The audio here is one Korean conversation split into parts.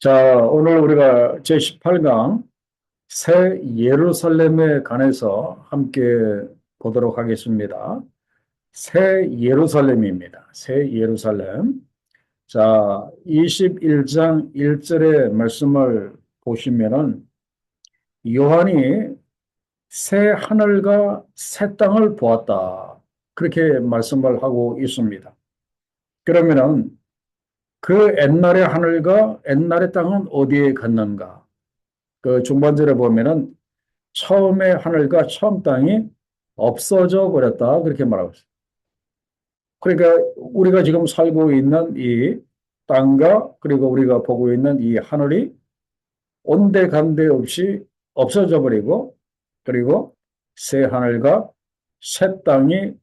자, 오늘 우리가 제18강 새 예루살렘에 관해서 함께 보도록 하겠습니다. 새 예루살렘입니다. 새 예루살렘. 자, 21장 1절의 말씀을 보시면은 요한이 새 하늘과 새 땅을 보았다. 그렇게 말씀을 하고 있습니다. 그러면은 그 옛날의 하늘과 옛날의 땅은 어디에 갔는가? 그 중반절에 보면은 처음의 하늘과 처음 땅이 없어져 버렸다. 그렇게 말하고 있어요. 그러니까 우리가 지금 살고 있는 이 땅과 그리고 우리가 보고 있는 이 하늘이 온데간데 없이 없어져 버리고 그리고 새 하늘과 새 땅이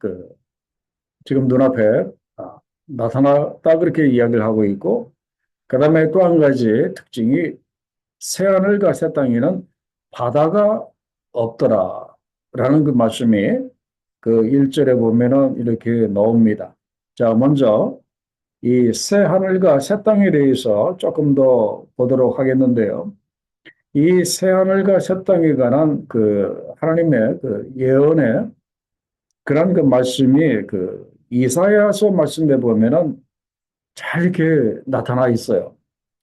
지금 눈앞에 나타났다. 그렇게 이야기를 하고 있고 그 다음에 또 한 가지 특징이 새 하늘과 새 땅에는 바다가 없더라라는 그 말씀이 그 1절에 보면은 이렇게 나옵니다. 자, 먼저 이 새 하늘과 새 땅에 대해서 조금 더 보도록 하겠는데요. 이 새 하늘과 새 땅에 관한 그 하나님의 그 예언의 그런 그 말씀이 그 이사야서 말씀에 보면은 잘 이렇게 나타나 있어요.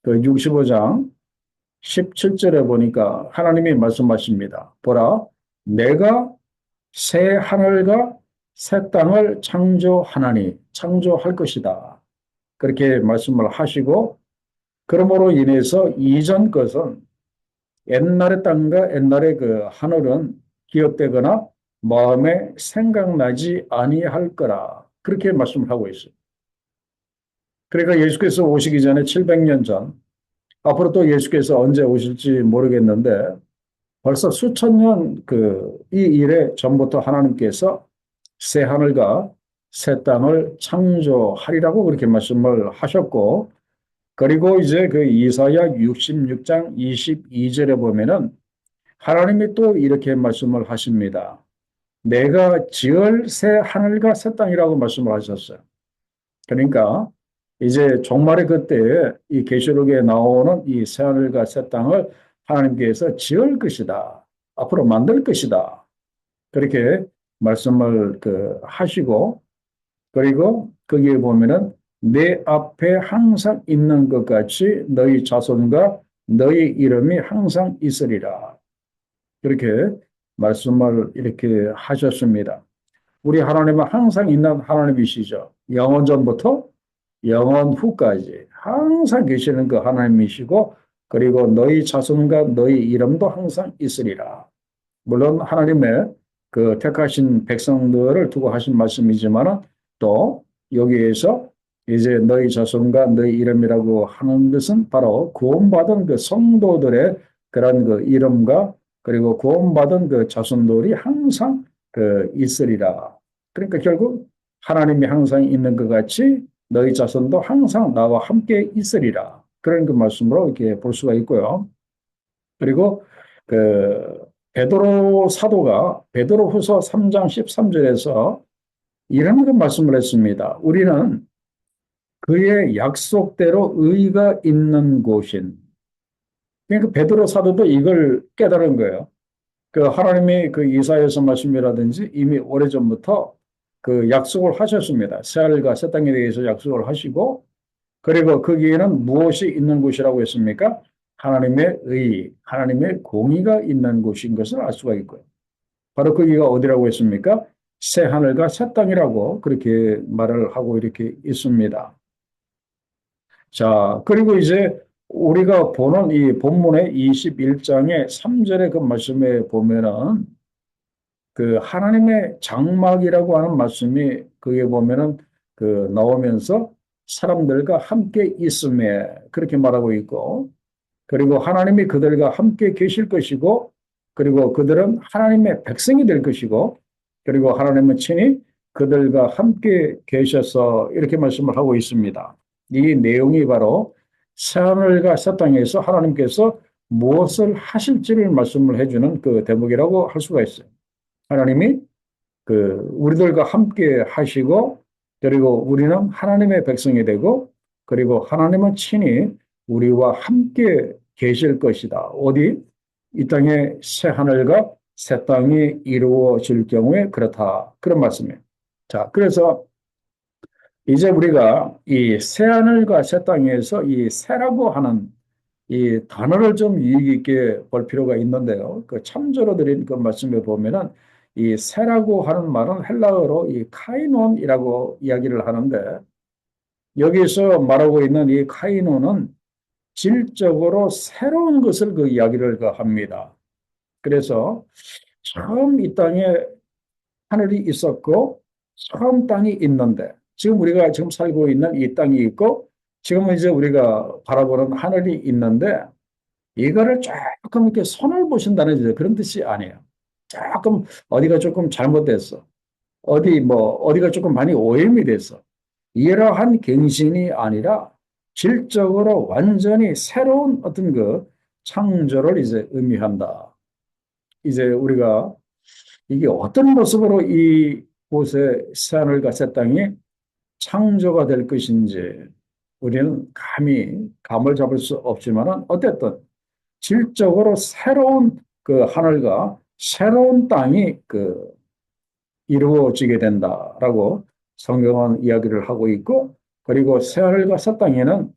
그 65장 17절에 보니까 하나님이 말씀하십니다. 보라, 내가 새 하늘과 새 땅을 창조하나니, 창조할 것이다. 그렇게 말씀을 하시고, 그러므로 인해서 이전 것은 옛날의 땅과 옛날의 그 하늘은 기억되거나 마음에 생각나지 아니할 거라. 그렇게 말씀을 하고 있어요. 그러니까 예수께서 오시기 전에 700년 전, 앞으로 또 예수께서 언제 오실지 모르겠는데, 벌써 수천 년 이 일에 전부터 하나님께서 새 하늘과 새 땅을 창조하리라고 그렇게 말씀을 하셨고, 그리고 이제 그 이사야 66장 22절에 보면은 하나님이 또 이렇게 말씀을 하십니다. 내가 지을 새 하늘과 새 땅이라고 말씀을 하셨어요. 그러니까 이제 종말의 그때에 이 계시록에 나오는 이 새 하늘과 새 땅을 하나님께서 지을 것이다. 앞으로 만들 것이다. 그렇게 말씀을 하시고 그리고 거기에 보면은 내 앞에 항상 있는 것 같이 너희 자손과 너희 이름이 항상 있으리라. 그렇게 말씀을 이렇게 하셨습니다. 우리 하나님은 항상 있는 하나님이시죠. 영원 전부터 영원 후까지 항상 계시는 그 하나님이시고 그리고 너희 자손과 너희 이름도 항상 있으리라. 물론 하나님의 그 택하신 백성들을 두고 하신 말씀이지만 또 여기에서 이제 너희 자손과 너희 이름이라고 하는 것은 바로 구원받은 그 성도들의 그런 그 이름과 그리고 구원받은 그 자손들이 항상 있으리라. 그러니까 결국 하나님이 항상 있는 것 같이 너희 자손도 항상 나와 함께 있으리라. 그런 그 말씀으로 이렇게 볼 수가 있고요. 그리고 베드로 사도가 베드로후서 3장 13절에서 이런 그 말씀을 했습니다. 우리는 그의 약속대로 의가 있는 곳인. 그러니까 베드로 사도도 이걸 깨달은 거예요. 그 하나님이 그 이사야서 말씀이라든지 이미 오래전부터 그 약속을 하셨습니다. 새하늘과 새 땅에 대해서 약속을 하시고 그리고 거기에는 무엇이 있는 곳이라고 했습니까? 하나님의 의, 하나님의 공의가 있는 곳인 것을 알 수가 있고요. 바로 거기가 어디라고 했습니까? 새 하늘과 새 땅이라고 그렇게 말을 하고 이렇게 있습니다. 자, 그리고 이제 우리가 보는 이 본문의 21장의 3절의 그 말씀에 보면은 그 하나님의 장막이라고 하는 말씀이 거기에 보면은 나오면서 사람들과 함께 있음에 그렇게 말하고 있고 그리고 하나님이 그들과 함께 계실 것이고 그리고 그들은 하나님의 백성이 될 것이고 그리고 하나님은 친히 그들과 함께 계셔서 이렇게 말씀을 하고 있습니다. 이 내용이 바로 새하늘과 새 땅에서 하나님께서 무엇을 하실지를 말씀을 해주는 그 대목이라고 할 수가 있어요. 하나님이 우리들과 함께 하시고 그리고 우리는 하나님의 백성이 되고 그리고 하나님은 친히 우리와 함께 계실 것이다. 어디? 이 땅에 새 하늘과 새 땅이 이루어질 경우에 그렇다. 그런 말씀이에요. 자, 그래서 이제 우리가 이 새 하늘과 새 땅에서 이 새라고 하는 이 단어를 좀 유의 깊게 볼 필요가 있는데요. 그 참조로 드린 그 말씀에 보면은 이 새라고 하는 말은 헬라어로 이 카이논이라고 이야기를 하는데 여기서 말하고 있는 이 카이논은 질적으로 새로운 것을 그 이야기를 그 합니다. 그래서 처음 이 땅에 하늘이 있었고 처음 땅이 있는데 지금 우리가 지금 살고 있는 이 땅이 있고 지금은 이제 우리가 바라보는 하늘이 있는데 이거를 조금 이렇게 손을 보신다는 그런 뜻이 아니에요. 조금 어디가 조금 잘못됐어. 어디가 조금 많이 오염이 됐어. 이러한 갱신이 아니라 질적으로 완전히 새로운 어떤 그 창조를 이제 의미한다. 이제 우리가 이게 어떤 모습으로 이 곳에 새하늘과 새 땅이 창조가 될 것인지 우리는 감히 감을 잡을 수 없지만은 어쨌든 질적으로 새로운 그 하늘과 새로운 땅이 그 이루어지게 된다라고 성경은 이야기를 하고 있고 그리고 새하늘과 새 땅에는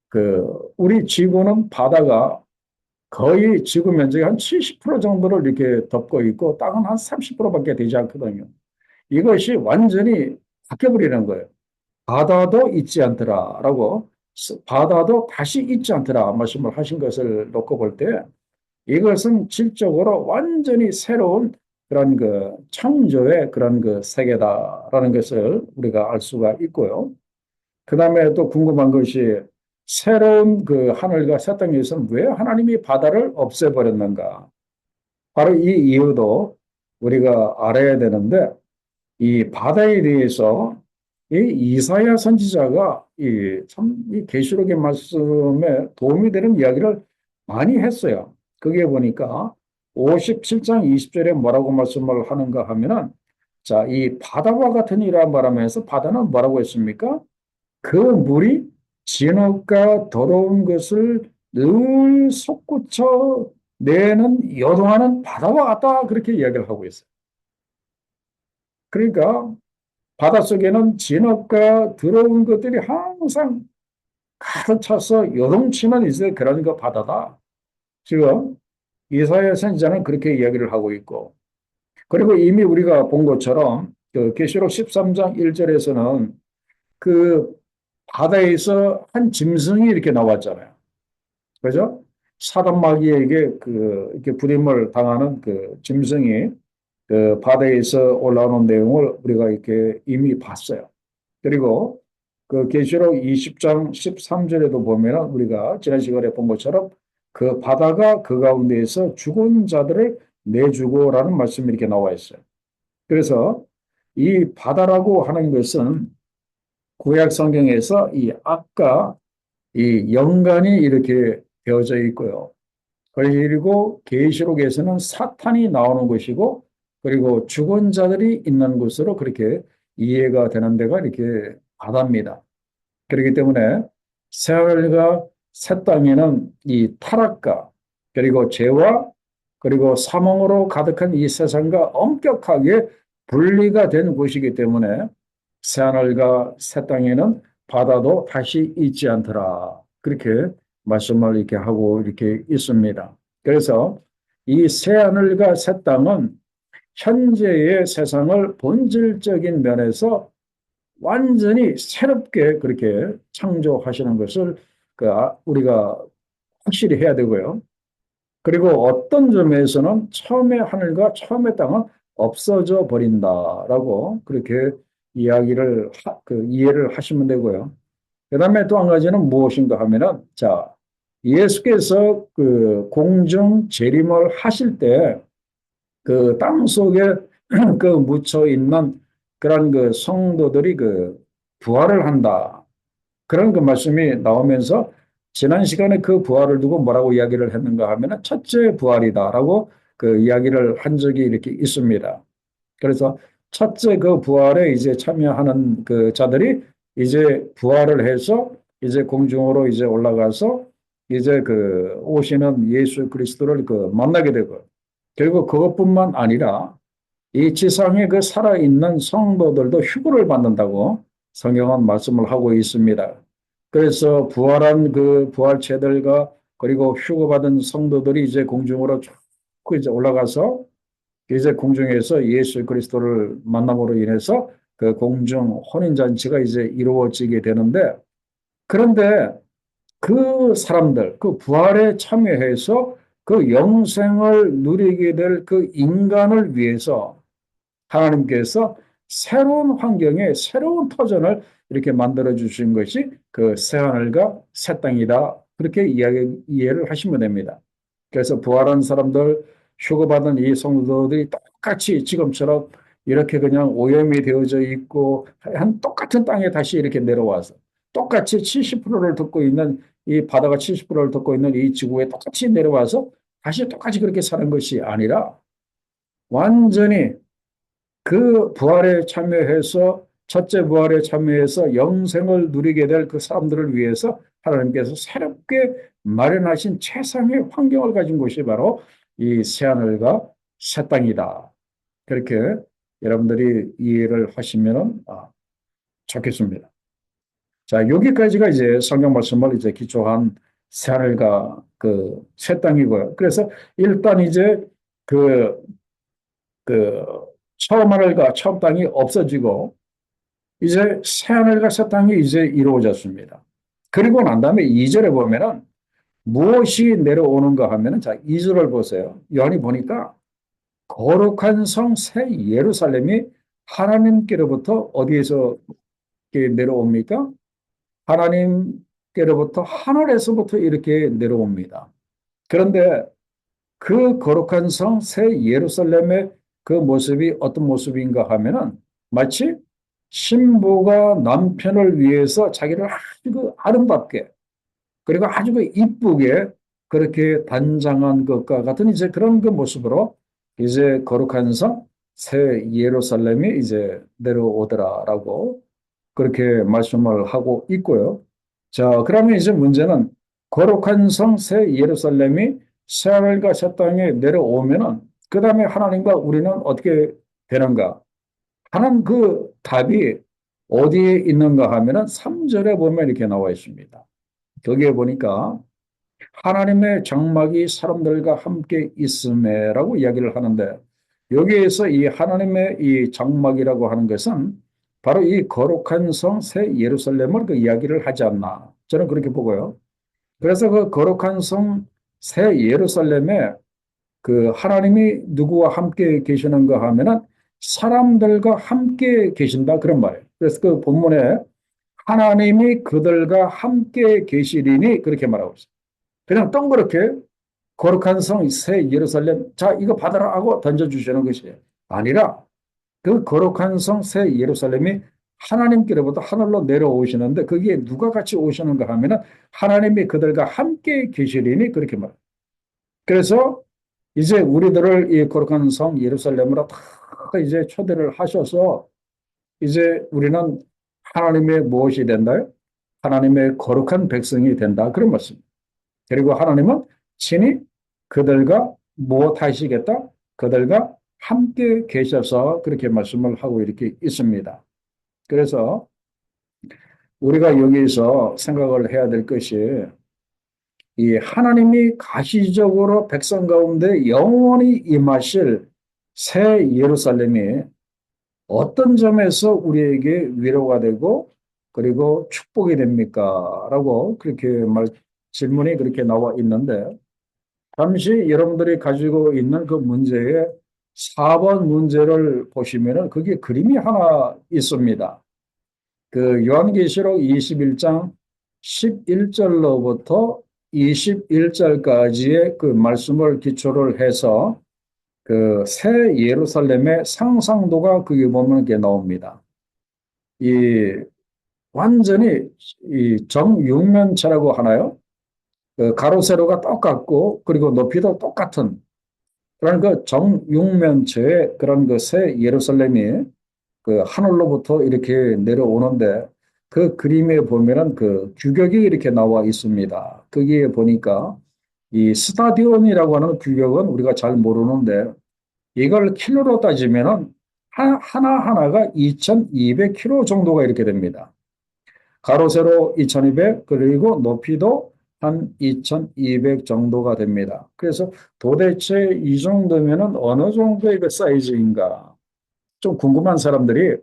그 우리 지구는 바다가 거의 지구 면적의 한 70% 정도를 이렇게 덮고 있고 땅은 한 30%밖에 되지 않거든요. 이것이 완전히 바뀌어버리는 거예요. 바다도 있지 않더라라고 바다도 다시 있지 않더라 말씀을 하신 것을 놓고 볼 때 이것은 질적으로 완전히 새로운 그런 그 창조의 그런 그 세계다라는 것을 우리가 알 수가 있고요. 그 다음에 또 궁금한 것이 새로운 그 하늘과 새 땅에서는 왜 하나님이 바다를 없애버렸는가? 바로 이 이유도 우리가 알아야 되는데 이 바다에 대해서 이 이사야 선지자가 이 계시록의 말씀에 도움이 되는 이야기를 많이 했어요. 그게 보니까 57장 20절에 뭐라고 말씀을 하는가 하면은 자, 이 바다와 같은 이라 말하면서 바다는 뭐라고 했습니까? 그 물이 진흙과 더러운 것을 늘 솟구쳐 내는 요동하는 바다와 같다 그렇게 이야기를 하고 있어요. 그러니까 바닷속에는 진흙과 더러운 것들이 항상 가득 차서 요동치는 이제 그런 거 바다다. 지금 이사야 선지자는 그렇게 이야기를 하고 있고 그리고 이미 우리가 본 것처럼 그 계시록 13장 1절에서는 그 바다에서 한 짐승이 이렇게 나왔잖아요. 그죠? 사단 마귀에게 그 이렇게 부림을 당하는 그 짐승이 그 바다에서 올라오는 내용을 우리가 이렇게 이미 봤어요. 그리고 그 계시록 20장 13절에도 보면은 우리가 지난 시간에 본 것처럼 그 바다가 그 가운데에서 죽은 자들을 내주고라는 말씀이 이렇게 나와 있어요. 그래서 이 바다라고 하는 것은 구약 성경에서 이 악과 이 연관이 이렇게 되어져 있고요. 그리고 계시록에서는 사탄이 나오는 것이고 그리고 죽은 자들이 있는 곳으로 그렇게 이해가 되는 데가 이렇게 바다입니다. 그렇기 때문에 새하늘과 새 땅에는 이 타락과 그리고 죄와 그리고 사망으로 가득한 이 세상과 엄격하게 분리가 된 곳이기 때문에 새하늘과 새 땅에는 바다도 다시 있지 않더라. 그렇게 말씀을 이렇게 하고 이렇게 있습니다. 그래서 이 새하늘과 새 땅은 현재의 세상을 본질적인 면에서 완전히 새롭게 그렇게 창조하시는 것을 우리가 확실히 해야 되고요. 그리고 어떤 점에서는 처음의 하늘과 처음의 땅은 없어져 버린다라고 그렇게 이해를 하시면 되고요. 그 다음에 또 한 가지는 무엇인가 하면은, 자, 예수께서 그 공중 재림을 하실 때 그 땅 속에 그 묻혀 있는 그런 그 성도들이 그 부활을 한다. 그런 그 말씀이 나오면서 지난 시간에 그 부활을 두고 뭐라고 이야기를 했는가 하면은 첫째 부활이다라고 그 이야기를 한 적이 이렇게 있습니다. 그래서 첫째 그 부활에 이제 참여하는 그 자들이 이제 부활을 해서 이제 공중으로 이제 올라가서 이제 그 오시는 예수 그리스도를 그 만나게 되고, 결국 그것뿐만 아니라 이 지상에 그 살아있는 성도들도 휴거를 받는다고 성경은 말씀을 하고 있습니다. 그래서 부활한 그 부활체들과 그리고 휴거받은 성도들이 이제 공중으로 쭉 이제 올라가서 이제 공중에서 예수 그리스도를 만남으로 인해서 그 공중 혼인잔치가 이제 이루어지게 되는데, 그런데 그 사람들, 그 부활에 참여해서 그 영생을 누리게 될 그 인간을 위해서 하나님께서 새로운 환경에 새로운 터전을 이렇게 만들어 주신 것이 그 새하늘과 새 땅이다. 그렇게 이해를 하시면 됩니다. 그래서 부활한 사람들, 휴거받은 이 성도들이 똑같이 지금처럼 이렇게 그냥 오염이 되어져 있고 한 똑같은 땅에 다시 이렇게 내려와서 똑같이 70%를 듣고 있는 이 바다가 70%를 듣고 있는 이 지구에 똑같이 내려와서 다시 똑같이 그렇게 사는 것이 아니라 완전히 그 부활에 참여해서 첫째 부활에 참여해서 영생을 누리게 될 그 사람들을 위해서 하나님께서 새롭게 마련하신 최상의 환경을 가진 곳이 바로 이 새하늘과 새 땅이다. 그렇게 여러분들이 이해를 하시면 좋겠습니다. 자, 여기까지가 이제 성경 말씀을 이제 기초한 새하늘과 그 새 땅이고요. 그래서 일단 이제 그, 그 처음 하늘과 처음 땅이 없어지고 이제 새 하늘과 새 땅이 이제 이루어졌습니다. 그리고 난 다음에 2절에 보면은 무엇이 내려오는가 하면은 자, 2절을 보세요. 요한이 보니까 거룩한 성 새 예루살렘이 하나님께로부터 어디에서 내려옵니까? 하나님께로부터 하늘에서부터 이렇게 내려옵니다. 그런데 그 거룩한 성 새 예루살렘의 그 모습이 어떤 모습인가 하면은 마치 신부가 남편을 위해서 자기를 아주 그 아름답게 그리고 아주 그 이쁘게 그렇게 단장한 것과 같은 이제 그런 그 모습으로 이제 거룩한 성 새 예루살렘이 이제 내려오더라라고 그렇게 말씀을 하고 있고요. 자, 그러면 이제 문제는 거룩한 성 새 예루살렘이 새하늘과 새 땅에 내려오면은 그 다음에 하나님과 우리는 어떻게 되는가? 하는 그 답이 어디에 있는가 하면은 3절에 보면 이렇게 나와 있습니다. 거기에 보니까 하나님의 장막이 사람들과 함께 있음에라고 이야기를 하는데 여기에서 이 하나님의 이 장막이라고 하는 것은 바로 이 거룩한 성 새 예루살렘을 그 이야기를 하지 않나 저는 그렇게 보고요. 그래서 그 거룩한 성 새 예루살렘에 그 하나님이 누구와 함께 계시는가 하면은 사람들과 함께 계신다 그런 말이에요. 그래서 그 본문에 하나님이 그들과 함께 계시리니 그렇게 말하고 있어요. 그냥 동그랗게 거룩한 성 새 예루살렘 자 이거 받아라 하고 던져주시는 것이 아니라 그 거룩한 성 새 예루살렘이 하나님께로부터 하늘로 내려오시는데 거기에 누가 같이 오시는가 하면은 하나님이 그들과 함께 계시리니 그렇게 말해요. 그래서 이제 우리들을 이 거룩한 성 예루살렘으로 다 이제 초대를 하셔서 이제 우리는 하나님의 무엇이 된다요? 하나님의 거룩한 백성이 된다. 그런 말씀입니다. 그리고 하나님은 친히 그들과 무엇 하시겠다? 그들과 함께 계셔서 그렇게 말씀을 하고 이렇게 있습니다. 그래서 우리가 여기서 생각을 해야 될 것이 이 하나님이 가시적으로 백성 가운데 영원히 임하실 새 예루살렘이 어떤 점에서 우리에게 위로가 되고 그리고 축복이 됩니까? 라고 그렇게 질문이 그렇게 나와 있는데 잠시 여러분들이 가지고 있는 그 문제의 4번 문제를 보시면은 그게 그림이 하나 있습니다. 그 요한계시록 21장 11절로부터 21절까지의 그 말씀을 기초를 해서 그 새 예루살렘의 상상도가 거기 보면 이렇게 나옵니다. 이 완전히 이 정육면체라고 하나요? 그 가로 세로가 똑같고 그리고 높이도 똑같은 그런 그 정육면체의 그런 그 새 예루살렘이 그 하늘로부터 이렇게 내려오는데 그 그림에 보면은 그 규격이 이렇게 나와 있습니다. 거기에 보니까 이 스타디온이라고 하는 규격은 우리가 잘 모르는데 이걸 킬로로 따지면은 하나하나가 2200kg 정도가 이렇게 됩니다. 가로 세로 2200 그리고 높이도 한 2200 정도가 됩니다. 그래서 도대체 이 정도면은 어느 정도의 그 사이즈인가 좀 궁금한 사람들이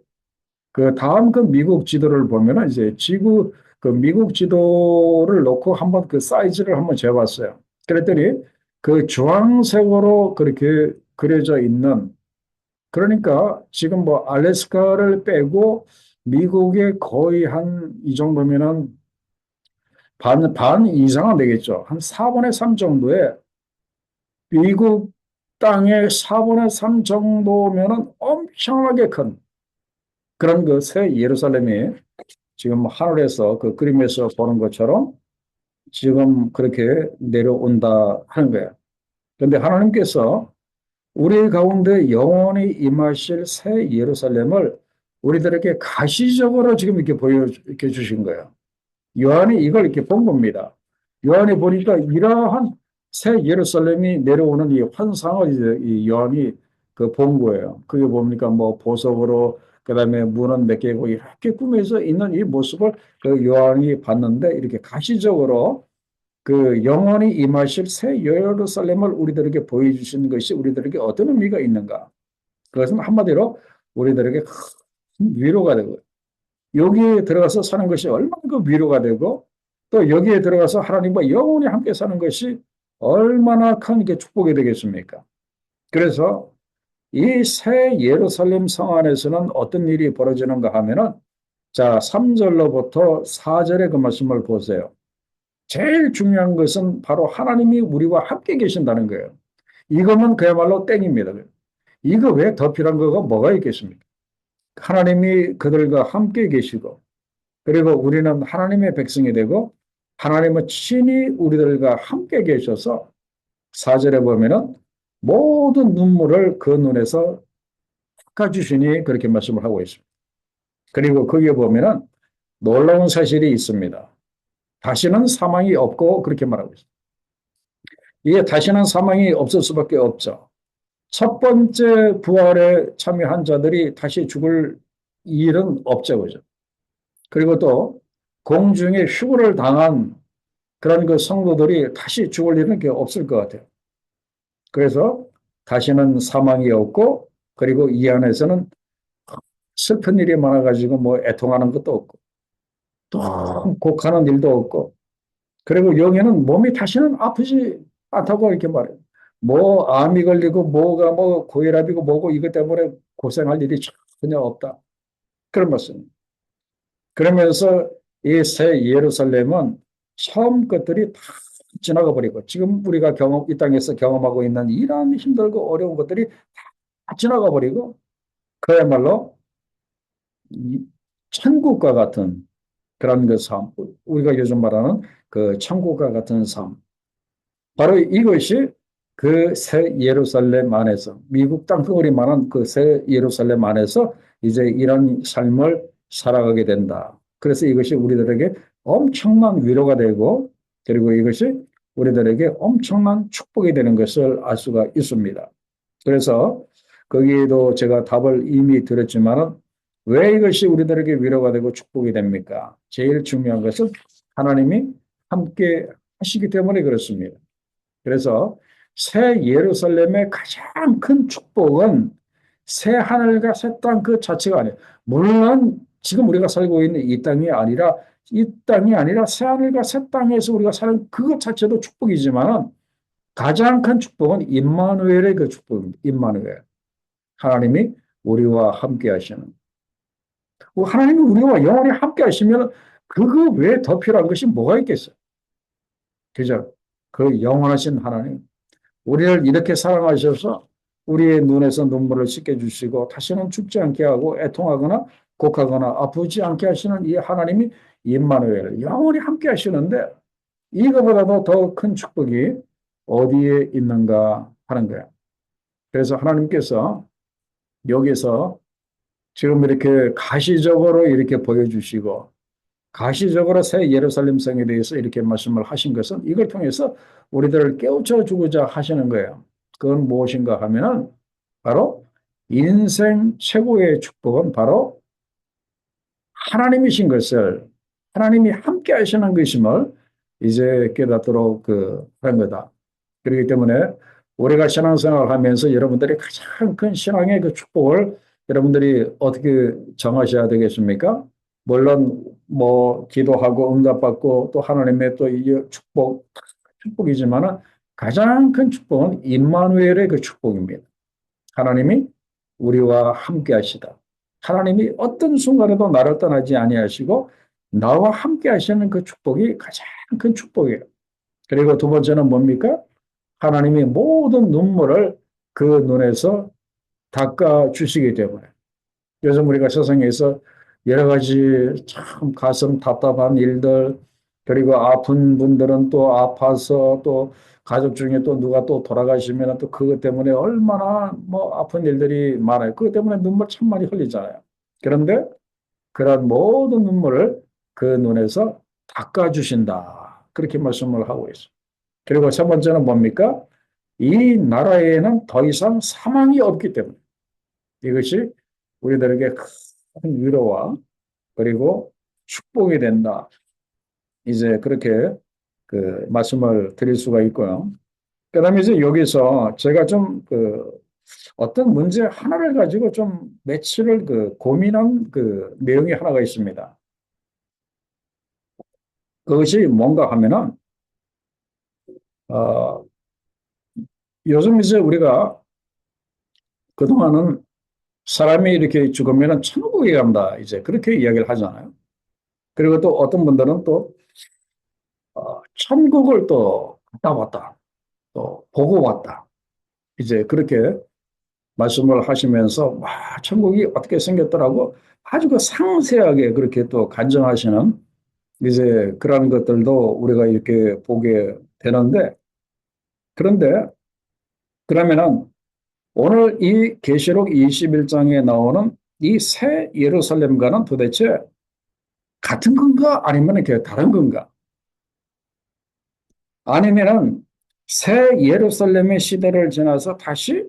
그 다음 그 미국 지도를 보면은 이제 지구 그 미국 지도를 놓고 한번 그 사이즈를 한번 재봤어요. 그랬더니 그 주황색으로 그렇게 그려져 있는 그러니까 지금 뭐 알래스카를 빼고 미국의 거의 한 이 정도면은 반 이상은 되겠죠. 한 4분의 3 정도의 미국 땅의 4분의 3 정도면은 엄청나게 큰 그런 그 새 예루살렘이 지금 하늘에서 그 그림에서 보는 것처럼 지금 그렇게 내려온다 하는 거예요. 그런데 하나님께서 우리 가운데 영원히 임하실 새 예루살렘을 우리들에게 가시적으로 지금 이렇게 보여주게 주신 거예요. 요한이 이걸 이렇게 본 겁니다. 요한이 보니까 이러한 새 예루살렘이 내려오는 이 환상을 이제 이 요한이 그 본 거예요. 그게 뭡니까? 뭐 보석으로 그다음에 문은 몇 개고 이렇게 꾸며져 있는 이 모습을 그 요한이 봤는데 이렇게 가시적으로 그 영원히 임하실 새 예루살렘을 우리들에게 보여주시는 것이 우리들에게 어떤 의미가 있는가? 그것은 한마디로 우리들에게 큰 위로가 되고 여기에 들어가서 사는 것이 얼마나 그 위로가 되고 또 여기에 들어가서 하나님과 영원히 함께 사는 것이 얼마나 큰 게 축복이 되겠습니까? 그래서 이 새 예루살렘 성 안에서는 어떤 일이 벌어지는가 하면은 자, 3절로부터 4절의 그 말씀을 보세요. 제일 중요한 것은 바로 하나님이 우리와 함께 계신다는 거예요. 이거면 그야말로 땡입니다. 이거 외에 더 필요한 거가 뭐가 있겠습니까? 하나님이 그들과 함께 계시고 그리고 우리는 하나님의 백성이 되고 하나님은 친히 우리들과 함께 계셔서 4절에 보면은 모든 눈물을 그 눈에서 닦아주시니 그렇게 말씀을 하고 있습니다. 그리고 거기에 보면은 놀라운 사실이 있습니다. 다시는 사망이 없고 그렇게 말하고 있습니다. 이게 다시는 사망이 없을 수밖에 없죠. 첫 번째 부활에 참여한 자들이 다시 죽을 일은 없죠. 그죠? 그리고 또 공중에 휴거를 당한 그런 그 성도들이 다시 죽을 일은 없을 것 같아요. 그래서 다시는 사망이 없고 그리고 이 안에서는 슬픈 일이 많아가지고 뭐 애통하는 것도 없고 또 곡하는 일도 없고 그리고 여기는 몸이 다시는 아프지 않다고 이렇게 말해요. 뭐 암이 걸리고 뭐가 뭐 고혈압이고 뭐고 이것 때문에 고생할 일이 전혀 없다. 그런 말씀. 그러면서 이 새 예루살렘은 처음 것들이 다 지나가 버리고 지금 우리가 이 땅에서 경험하고 있는 이러한 힘들고 어려운 것들이 다 지나가 버리고 그야말로 천국과 같은 그런 그 삶, 우리가 요즘 말하는 그 천국과 같은 삶. 바로 이것이 그 새 예루살렘 안에서 미국 땅덩어리만한 그 새 예루살렘 안에서 이제 이런 삶을 살아가게 된다. 그래서 이것이 우리들에게 엄청난 위로가 되고 그리고 이것이 우리들에게 엄청난 축복이 되는 것을 알 수가 있습니다. 그래서 거기에도 제가 답을 이미 드렸지만은 왜 이것이 우리들에게 위로가 되고 축복이 됩니까? 제일 중요한 것은 하나님이 함께 하시기 때문에 그렇습니다. 그래서 새 예루살렘의 가장 큰 축복은 새 하늘과 새 땅 그 자체가 아니에요. 물론 지금 우리가 살고 있는 이 땅이 아니라 새 하늘과 새 땅에서 우리가 사는 그것 자체도 축복이지만 가장 큰 축복은 임마누엘의 그 축복입니다. 임마누엘. 하나님이 우리와 함께 하시는. 하나님이 우리와 영원히 함께 하시면 그거 외에 더 필요한 것이 뭐가 있겠어요? 그죠? 그 영원하신 하나님. 우리를 이렇게 사랑하셔서 우리의 눈에서 눈물을 씻겨주시고 다시는 죽지 않게 하고 애통하거나 곡하거나 아프지 않게 하시는 이 하나님이 임마누엘 영원히 함께 하시는데 이거보다도 더 큰 축복이 어디에 있는가 하는 거예요. 그래서 하나님께서 여기서 지금 이렇게 가시적으로 이렇게 보여주시고 가시적으로 새 예루살렘 성에 대해서 이렇게 말씀을 하신 것은 이걸 통해서 우리들을 깨우쳐 주고자 하시는 거예요. 그건 무엇인가 하면은 바로 인생 최고의 축복은 바로 하나님이신 것을, 하나님이 함께 하시는 것임을 이제 깨닫도록 한 거다. 그렇기 때문에 우리가 신앙생활을 하면서 여러분들이 가장 큰 신앙의 그 축복을 여러분들이 어떻게 정하셔야 되겠습니까? 물론 뭐 기도하고 응답받고 또 하나님의 또 이 축복이지만은 가장 큰 축복은 임마누엘의 그 축복입니다. 하나님이 우리와 함께 하시다. 하나님이 어떤 순간에도 나를 떠나지 아니하시고 나와 함께 하시는 그 축복이 가장 큰 축복이에요. 그리고 두 번째는 뭡니까? 하나님이 모든 눈물을 그 눈에서 닦아 주시기 때문에. 요즘 우리가 세상에서 여러 가지 참 가슴 답답한 일들, 그리고 아픈 분들은 또 아파서 또 가족 중에 또 누가 또 돌아가시면 또 그것 때문에 얼마나 뭐 아픈 일들이 많아요. 그것 때문에 눈물 참 많이 흘리잖아요. 그런데 그런 모든 눈물을 그 눈에서 닦아주신다. 그렇게 말씀을 하고 있어요. 그리고 첫 번째는 뭡니까? 이 나라에는 더 이상 사망이 없기 때문에 이것이 우리들에게 큰 위로와 그리고 축복이 된다. 이제 그렇게 말씀을 드릴 수가 있고요. 그다음에 이제 여기서 제가 좀 어떤 문제 하나를 가지고 좀 며칠을 고민한 내용이 하나가 있습니다. 그것이 뭔가 하면은 어, 요즘 이제 우리가 그동안은 사람이 이렇게 죽으면 천국에 간다 이제 그렇게 이야기를 하잖아요. 그리고 또 어떤 분들은 또 천국을 또 갔다 왔다, 또 보고 왔다. 이제 그렇게 말씀을 하시면서 와, 천국이 어떻게 생겼더라고 아주 상세하게 그렇게 또 간증하시는 이제 그런 것들도 우리가 이렇게 보게 되는데 그런데 그러면은 오늘 이 계시록 21장에 나오는 이 새 예루살렘과는 도대체 같은 건가 아니면 이렇게 다른 건가? 아니면은 새 예루살렘의 시대를 지나서 다시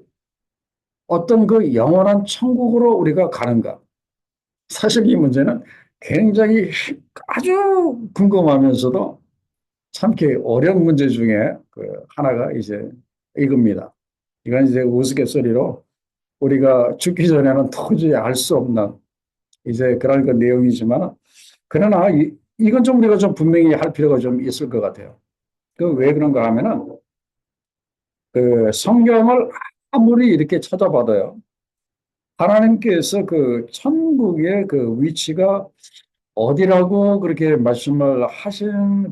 어떤 그 영원한 천국으로 우리가 가는가? 사실 이 문제는 굉장히 아주 궁금하면서도 참 어려운 문제 중에 하나가 이제 이겁니다. 이건 이제 우스갯소리로 우리가 죽기 전에는 도저히 알 수 없는 이제 그런 내용이지만 그러나 이건 좀 우리가 좀 분명히 할 필요가 좀 있을 것 같아요. 왜 그런가 하면은 성경을 아무리 이렇게 찾아봐도요. 하나님께서 천국의 위치가 어디라고 그렇게 말씀을 하신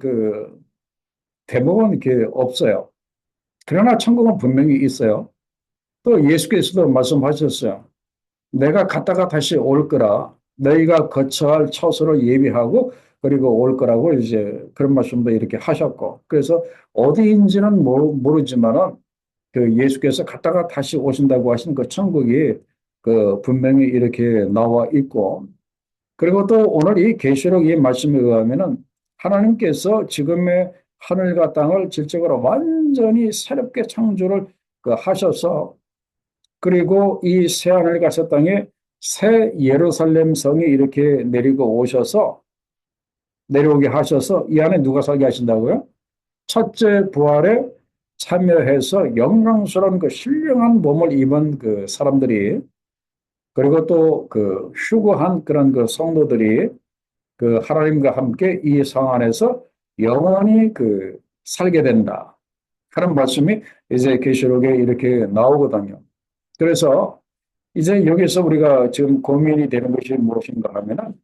대목은 이렇게 없어요. 그러나 천국은 분명히 있어요. 또 예수께서도 말씀하셨어요. 내가 갔다가 다시 올 거라. 너희가 거쳐야 할 처소를 예비하고 그리고 올 거라고 이제 그런 말씀도 이렇게 하셨고. 그래서 어디인지는 모르지만은 예수께서 갔다가 다시 오신다고 하신 천국이 분명히 이렇게 나와 있고 그리고 또 오늘 이 계시록 이 말씀에 의하면은 하나님께서 지금의 하늘과 땅을 질적으로 완전히 새롭게 창조를 하셔서 그리고 이 새 하늘과 새 땅에 새 예루살렘 성이 이렇게 내리고 오셔서 내려오게 하셔서 이 안에 누가 살게 하신다고요? 첫째 부활에 참여해서 영광스러운 신령한 몸을 입은 사람들이 그리고 또 휴거한 그런 성도들이 하나님과 함께 이 성 안에서 영원히 살게 된다. 하는 말씀이 이제 계시록에 이렇게 나오거든요. 그래서 이제 여기서 우리가 지금 고민이 되는 것이 무엇인가 하면은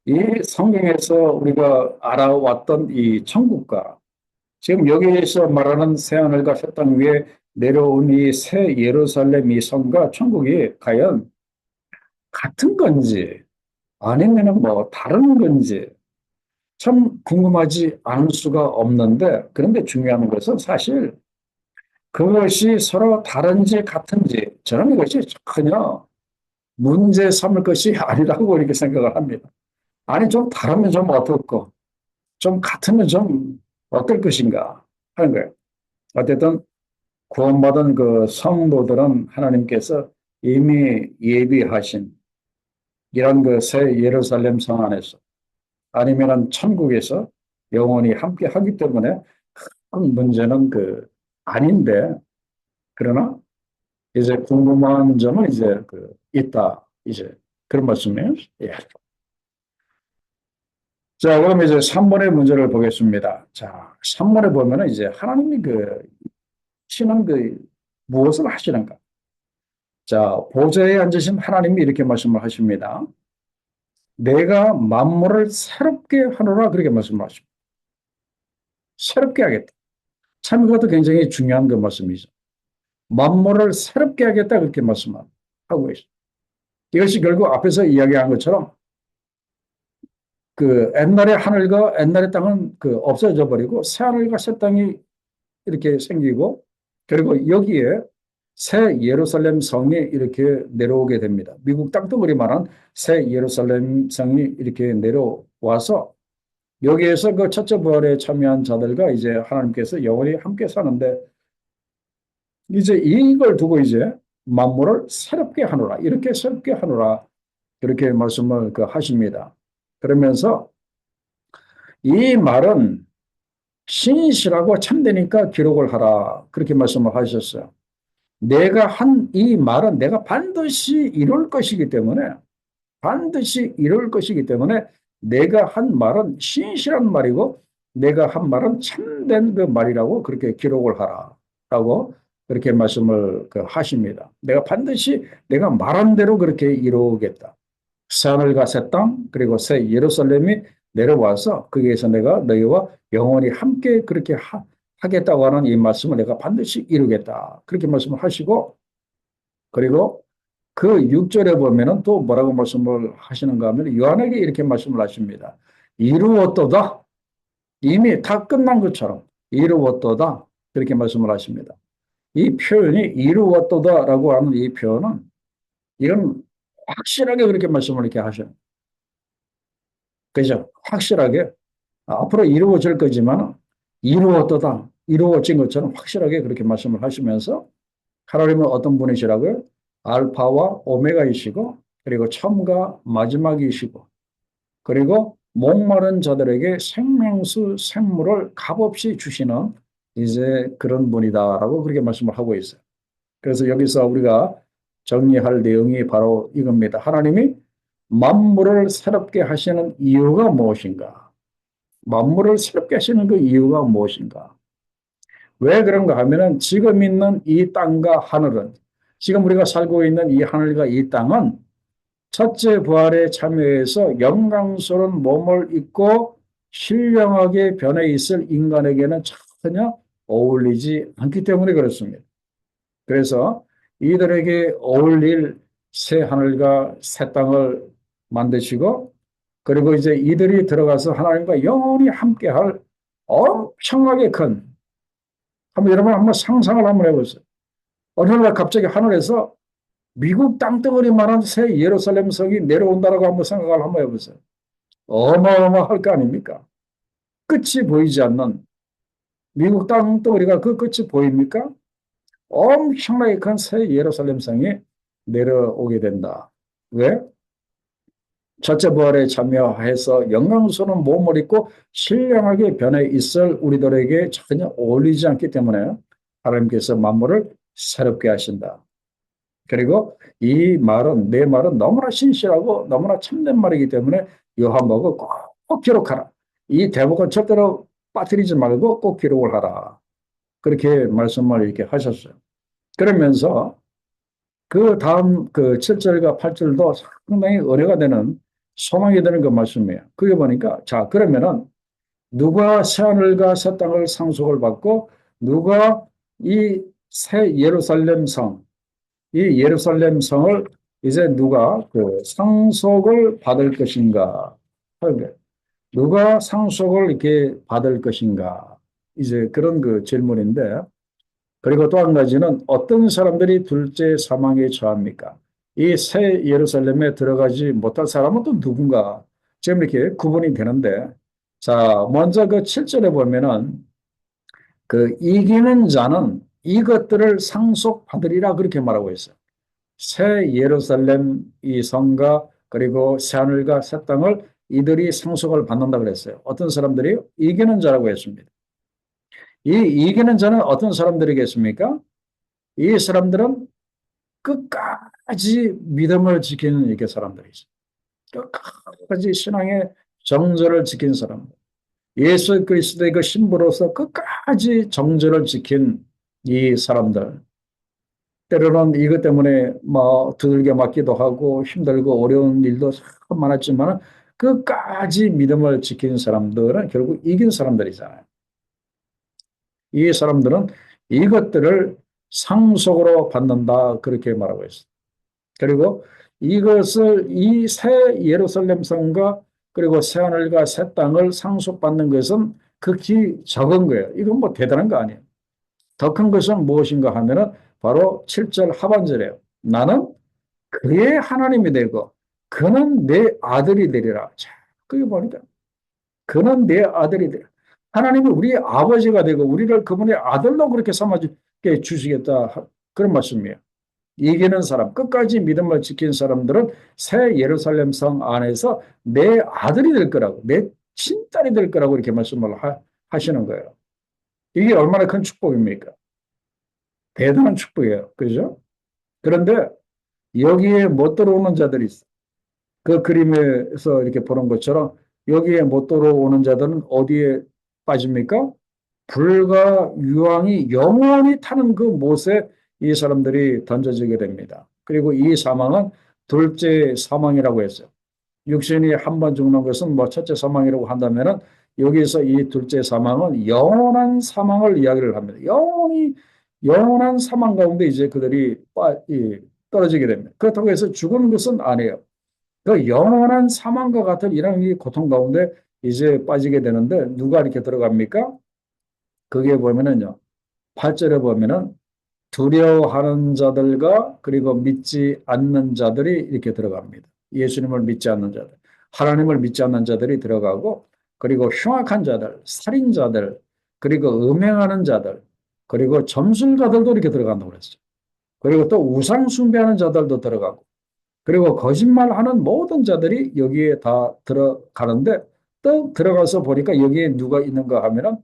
이 성경에서 우리가 알아왔던 이 천국과 지금 여기에서 말하는 새하늘과 새 땅 위에 내려온 이 새 예루살렘 이 성과 천국이 과연 같은 건지 아니면은 뭐 다른 건지 참 궁금하지 않을 수가 없는데 그런데 중요한 것은 사실 그것이 서로 다른지 같은지 저는 이것이 전혀 문제 삼을 것이 아니라고 이렇게 생각을 합니다. 아니, 좀 다르면 좀 어떨까? 좀 같으면 좀 어떨 것인가 하는 거예요. 어쨌든 구원받은 그 성도들은 하나님께서 이미 예비하신 이런 그 새 예루살렘 성 안에서 아니면은 천국에서 영원히 함께 하기 때문에 큰 문제는 그 아닌데, 그러나 이제 궁금한 점은 이제 그 있다, 이제 그런 말씀이에요. 예. 자, 그럼 이제 3번의 문제를 보겠습니다. 자, 3번에 보면은 이제 하나님이 그 신은 그 무엇을 하시는가? 자, 보좌에 앉으신 하나님이 이렇게 말씀을 하십니다. 내가 만물을 새롭게 하노라, 그렇게 말씀을 하십니다. 새롭게 하겠다. 참 이것도 굉장히 중요한 그 말씀이죠. 만물을 새롭게 하겠다, 그렇게 말씀하고 계십니다. 이것이 결국 앞에서 이야기한 것처럼 그 옛날의 하늘과 옛날의 땅은 그 없어져 버리고 새 하늘과 새 땅이 이렇게 생기고, 그리고 여기에 새 예루살렘 성이 이렇게 내려오게 됩니다. 미국 땅덩어리만한 새 예루살렘 성이 이렇게 내려와서 여기에서 그 첫째 부활에 참여한 자들과 이제 하나님께서 영원히 함께 사는데, 이제 이걸 두고 이제 만물을 새롭게 하노라, 이렇게 새롭게 하노라, 그렇게 말씀을 그 하십니다. 그러면서 이 말은 신실하고 참되니까 기록을 하라, 그렇게 말씀을 하셨어요. 내가 한 이 말은 내가 반드시 이룰 것이기 때문에, 반드시 이룰 것이기 때문에 내가 한 말은 신실한 말이고 내가 한 말은 참된 그 말이라고 그렇게 기록을 하라라고 그렇게 말씀을 그 하십니다. 내가 반드시 내가 말한 대로 그렇게 이루겠다. 새하늘과 새 땅, 그리고 새 예루살렘이 내려와서 거기에서 내가 너희와 영원히 함께 그렇게 하겠다고 하는 이 말씀을 내가 반드시 이루겠다, 그렇게 말씀을 하시고, 그리고 그 6절에 보면은 또 뭐라고 말씀을 하시는가 하면 요한에게 이렇게 말씀을 하십니다. 이루었도다. 이미 다 끝난 것처럼 이루었도다, 그렇게 말씀을 하십니다. 이 표현이 이루었도다라고 하는 이 표현은 이건 확실하게 그렇게 말씀을 이렇게 하셔요. 그죠? 확실하게 앞으로 이루어질 거지만 이루었도다, 이루어진 것처럼 확실하게 그렇게 말씀을 하시면서 하나님은 어떤 분이시라고요? 알파와 오메가이시고, 그리고 처음과 마지막이시고, 그리고 목마른 자들에게 생명수 생물을 값없이 주시는 이제 그런 분이다라고 그렇게 말씀을 하고 있어요. 그래서 여기서 우리가 정리할 내용이 바로 이겁니다. 하나님이 만물을 새롭게 하시는 이유가 무엇인가? 만물을 새롭게 하시는 그 이유가 무엇인가? 왜 그런가 하면은 지금 있는 이 땅과 하늘은, 지금 우리가 살고 있는 이 하늘과 이 땅은 첫째 부활에 참여해서 영광스러운 몸을 입고 신령하게 변해 있을 인간에게는 전혀 어울리지 않기 때문에 그렇습니다. 그래서 이들에게 어울릴 새 하늘과 새 땅을 만드시고, 그리고 이제 이들이 들어가서 하나님과 영원히 함께할 엄청나게 큰, 한번 여러분 한번 상상을 한번 해보세요. 어느 날 갑자기 하늘에서 미국 땅덩어리만한 새 예루살렘 성이 내려온다라고 한번 생각을 한번 해보세요. 어마어마할 거 아닙니까? 끝이 보이지 않는 미국 땅덩어리가 그 끝이 보입니까? 엄청나게 큰 새 예루살렘 성이 내려오게 된다. 왜? 첫째 부활에 참여해서 영광스러운 몸을 입고 신령하게 변해 있을 우리들에게 전혀 어울리지 않기 때문에 하나님께서 만물을 새롭게 하신다. 그리고 이 말은, 내 말은 너무나 신실하고 너무나 참된 말이기 때문에 요한복음 꼭 기록하라. 이 대목은 절대로 빠뜨리지 말고 꼭 기록을 하라, 그렇게 말씀을 이렇게 하셨어요. 그러면서 그 다음 그 7절과 8절도 상당히 은혜가 되는, 소망이 되는 그 말씀이에요. 그게 보니까, 자, 그러면은 누가 새하늘과 새 땅을 상속을 받고 누가 이 새 예루살렘 성, 이 예루살렘 성을 이제 누가 그 상속을 받을 것인가? 누가 상속을 이렇게 받을 것인가? 이제 그런 그 질문인데, 그리고 또 한 가지는 어떤 사람들이 둘째 사망에 처합니까? 이 새 예루살렘에 들어가지 못할 사람은 또 누군가? 지금 이렇게 구분이 되는데, 자, 먼저 그 7절에 보면은 그 이기는 자는 이것들을 상속받으리라 그렇게 말하고 있어요. 새 예루살렘 이 성과 그리고 새 하늘과 새 땅을 이들이 상속을 받는다 그랬어요. 어떤 사람들이 이기는 자라고 했습니다. 이 이기는 자는 어떤 사람들이겠습니까? 이 사람들은 끝까지 믿음을 지키는 이게 사람들이죠. 끝까지 신앙의 정절을 지킨 사람들. 예수 그리스도의 그 신부로서 끝까지 정절을 지킨 이 사람들. 때로는 이것 때문에 뭐 두들겨 맞기도 하고 힘들고 어려운 일도 참 많았지만 끝까지 믿음을 지킨 사람들은 결국 이긴 사람들이잖아요. 이 사람들은 이것들을 상속으로 받는다 그렇게 말하고 있어요. 그리고 이것을 이 새 예루살렘 성과 그리고 새 하늘과 새 땅을 상속받는 것은 극히 적은 거예요. 이건 뭐 대단한 거 아니에요. 더 큰 것은 무엇인가 하면은 바로 7절 하반절이에요. 나는 그의 하나님이 되고 그는 내 아들이 되리라. 자, 그게 뭡니까? 그는 내 아들이 되리라. 하나님이 우리의 아버지가 되고 우리를 그분의 아들로 그렇게 삼아 주시겠다. 그런 말씀이에요. 이기는 사람, 끝까지 믿음을 지킨 사람들은 새 예루살렘 성 안에서 내 아들이 될 거라고, 내 친딸이 될 거라고 이렇게 말씀을 하시는 거예요. 이게 얼마나 큰 축복입니까? 대단한 축복이에요. 그죠? 그런데 여기에 못 들어오는 자들이 있어. 그 그림에서 이렇게 보는 것처럼 여기에 못 들어오는 자들은 어디에 빠집니까? 불과 유황이 영원히 타는 그 못에 이 사람들이 던져지게 됩니다. 그리고 이 사망은 둘째 사망이라고 했어요. 육신이 한 번 죽는 것은 뭐 첫째 사망이라고 한다면은 여기서 이 둘째 사망은 영원한 사망을 이야기를 합니다. 영원한 사망 가운데 이제 그들이 떨어지게 됩니다. 그렇다고 해서 죽은 것은 아니에요. 그 영원한 사망과 같은 이런 이 고통 가운데 이제 빠지게 되는데 누가 이렇게 들어갑니까? 거기에 보면은요. 8절에 보면은 두려워하는 자들과 그리고 믿지 않는 자들이 이렇게 들어갑니다. 예수님을 믿지 않는 자들, 하나님을 믿지 않는 자들이 들어가고 그리고 흉악한 자들, 살인자들, 그리고 음행하는 자들, 그리고 점술가들도 이렇게 들어간다고 그랬어요. 그리고 또 우상 숭배하는 자들도 들어가고 그리고 거짓말하는 모든 자들이 여기에 다 들어가는데 또 들어가서 보니까 여기에 누가 있는가 하면은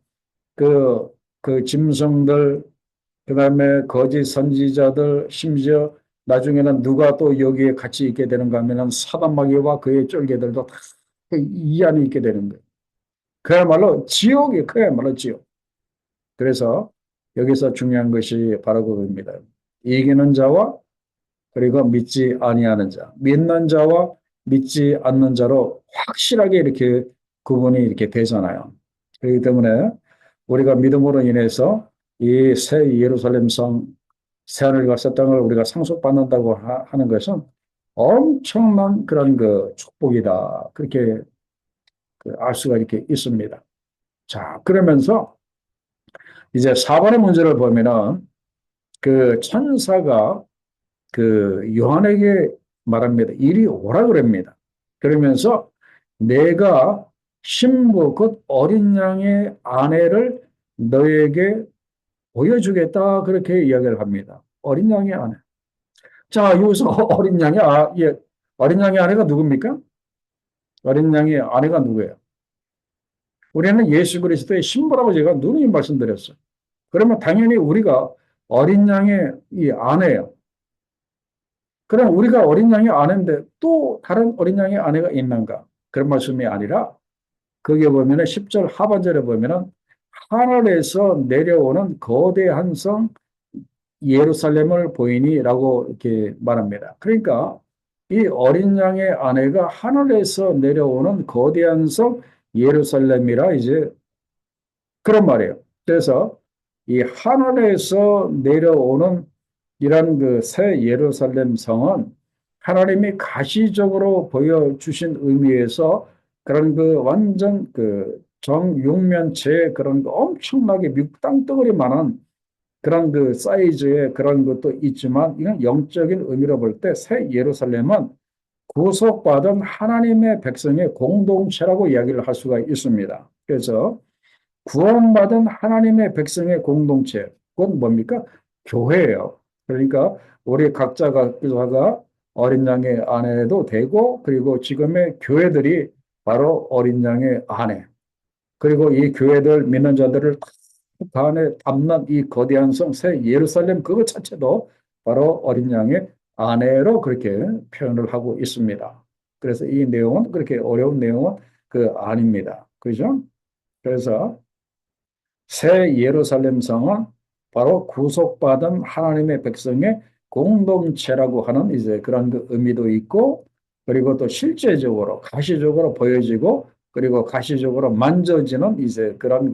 그, 그 짐승들, 그 다음에 거짓 선지자들, 심지어 나중에는 누가 또 여기에 같이 있게 되는가 하면은 사단마귀와 그의 쫄개들도 다 이 안에 있게 되는 거예요. 그야말로 지옥이 그야말로 지옥. 그래서 여기서 중요한 것이 바로 그겁니다. 이기는 자와 그리고 믿지 아니하는 자, 믿는 자와 믿지 않는 자로 확실하게 이렇게 구분이 이렇게 되잖아요. 그렇기 때문에 우리가 믿음으로 인해서 이 새 예루살렘 성, 새 하늘과 새 땅을 우리가 상속받는다고 하는 것은 엄청난 그런 그 축복이다. 그렇게 그알 수가 이렇게 있습니다. 자, 그러면서 이제 4번의 문제를 보면은 그 천사가 그 요한에게 말합니다. 이리 오라 그럽니다. 그러면서 내가 신부 곧 어린 양의 아내를 너에게 보여주겠다 그렇게 이야기를 합니다. 어린 양의 아내. 자, 여기서 어린 양의 예, 어린 양의 아내가 누굽니까? 어린 양의 아내가 누구예요? 우리는 예수 그리스도의 신부라고 제가 누누이 말씀드렸어요. 그러면 당연히 우리가 어린 양의 이 아내예요. 그럼 우리가 어린 양의 아내인데 또 다른 어린 양의 아내가 있는가? 그런 말씀이 아니라 거기에 보면은 10절 하반절에 보면은 하늘에서 내려오는 거대한 성 예루살렘을 보이니라고 이렇게 말합니다. 그러니까 이 어린 양의 아내가 하늘에서 내려오는 거대한 성 예루살렘이라 이제 그런 말이에요. 그래서 이 하늘에서 내려오는 이런 그 새 예루살렘 성은 하나님이 가시적으로 보여주신 의미에서 그런 그 완전 그 정육면체 그런 그 엄청나게 땅덩어리만한 그런 그 사이즈의 그런 것도 있지만 이건 영적인 의미로 볼 때 새 예루살렘은 구속받은 하나님의 백성의 공동체라고 이야기를 할 수가 있습니다. 그래서 구원받은 하나님의 백성의 공동체, 그건 뭡니까? 교회예요. 그러니까 우리 각자가 어린 양의 아내도 되고, 그리고 지금의 교회들이 바로 어린 양의 아내, 그리고 이 교회들 믿는 자들을 다 안에 담는 이 거대한 성 새 예루살렘 그것 자체도 바로 어린 양의 아내로 그렇게 표현을 하고 있습니다. 그래서 이 내용은 그렇게 어려운 내용은 아닙니다. 그죠? 그래서 새 예루살렘 성은 바로 구속받은 하나님의 백성의 공동체라고 하는 이제 그런 의미도 있고, 그리고 또 실제적으로 가시적으로 보여지고, 그리고 가시적으로 만져지는 이제 그런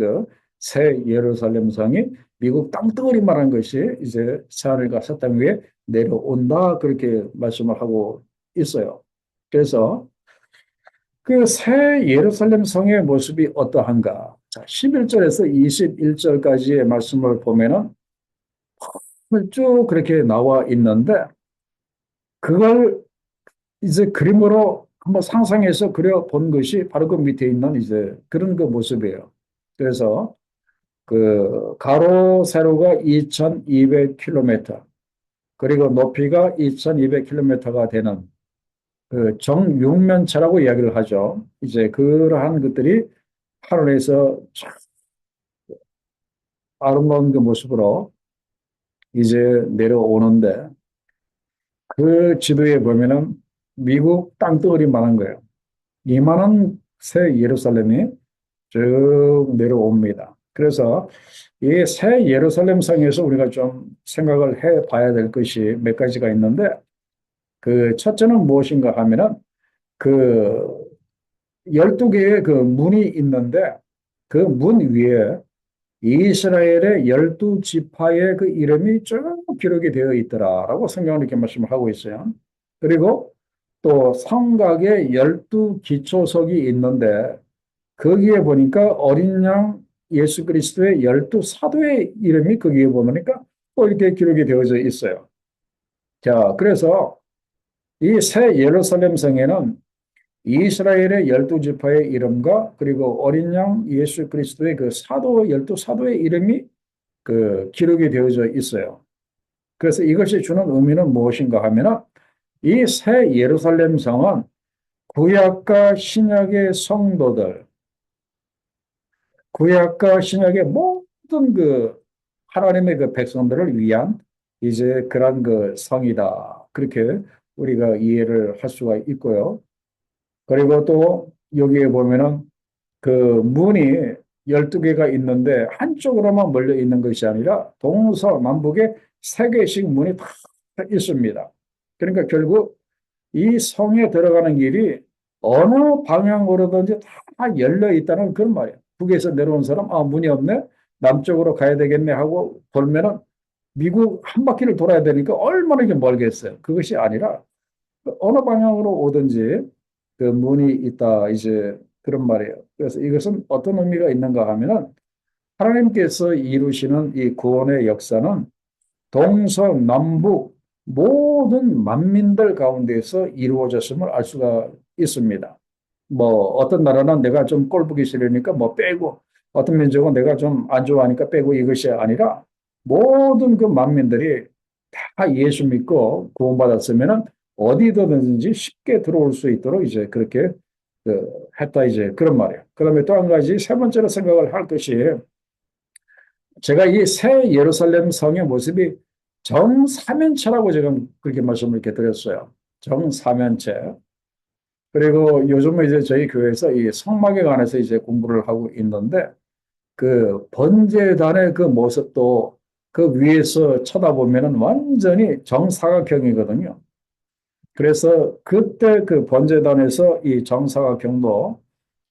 새 예루살렘 성이 미국 땅덩어리 말한 것이 이제 새하늘과 새 땅 위에 내려온다, 그렇게 말씀을 하고 있어요. 그래서 그 새 예루살렘 성의 모습이 어떠한가? 자, 11절에서 21절까지의 말씀을 보면은 쭉 그렇게 나와 있는데, 그걸 이제 그림으로 한번 상상해서 그려 본 것이 바로 그 밑에 있는 이제 그런 모습이에요. 그래서 가로 세로가 2200km, 그리고 높이가 2200km가 되는 정육면체라고 이야기를 하죠. 이제 그러한 것들이 하늘에서 아름다운 모습으로 이제 내려오는데, 그 지도에 보면은 미국 땅덩어리만한 거예요. 이만한 새 예루살렘이 쭉 내려옵니다. 그래서 이 새 예루살렘 성에서 우리가 좀 생각을 해 봐야 될 것이 몇 가지가 있는데, 첫째는 무엇인가 하면은 그 12개의 문이 있는데, 그 문 위에 이스라엘의 12지파의 이름이 쭉 기록이 되어 있더라라고 성경은 이렇게 말씀을 하고 있어요. 그리고 또 성곽에 12기초석이 있는데, 거기에 보니까 어린 양 예수 그리스도의 12사도의 이름이 거기에 보니까 또 이렇게 기록이 되어져 있어요. 자, 그래서 이 새 예루살렘 성에는 이스라엘의 12지파의 이름과, 그리고 어린 양 예수 그리스도의 사도, 12사도의 이름이 기록이 되어져 있어요. 그래서 이것이 주는 의미는 무엇인가 하면, 이 새 예루살렘 성은 구약과 신약의 성도들, 구약과 신약의 모든 하나님의 백성들을 위한 이제 그런 성이다, 그렇게 우리가 이해를 할 수가 있고요. 그리고 또 여기에 보면은 문이 12개가 있는데 한쪽으로만 몰려 있는 것이 아니라 동서남북에 3개씩 문이 다 있습니다. 그러니까 결국 이 성에 들어가는 길이 어느 방향으로든지 다 열려 있다는 그런 말이에요. 북에서 내려온 사람, 아, 문이 없네, 남쪽으로 가야 되겠네 하고 돌면은 미국 한 바퀴를 돌아야 되니까 얼마나 이게 멀겠어요. 그것이 아니라 어느 방향으로 오든지 문이 있다, 이제 그런 말이에요. 그래서 이것은 어떤 의미가 있는가 하면은, 하나님께서 이루시는 이 구원의 역사는 동서남북 모든 만민들 가운데서 이루어졌음을 알 수가 있습니다. 뭐 어떤 나라는 내가 좀 꼴 보기 싫으니까 빼고, 어떤 민족은 내가 좀 안 좋아하니까 빼고, 이것이 아니라 모든 만민들이 다 예수 믿고 구원받았으면은 어디든지 쉽게 들어올 수 있도록 이제 그렇게 했다, 이제 그런 말이에요. 그다음에 또 한 가지, 세 번째로 생각을 할 것이, 제가 이 새 예루살렘 성의 모습이 정사면체라고 지금 그렇게 말씀을 이렇게 드렸어요. 정사면체. 그리고 요즘은 이제 저희 교회에서 이 성막에 관해서 이제 공부를 하고 있는데, 번제단의 모습도 위에서 쳐다보면은 완전히 정사각형이거든요. 그래서 그때 번제단에서 이 정사각형도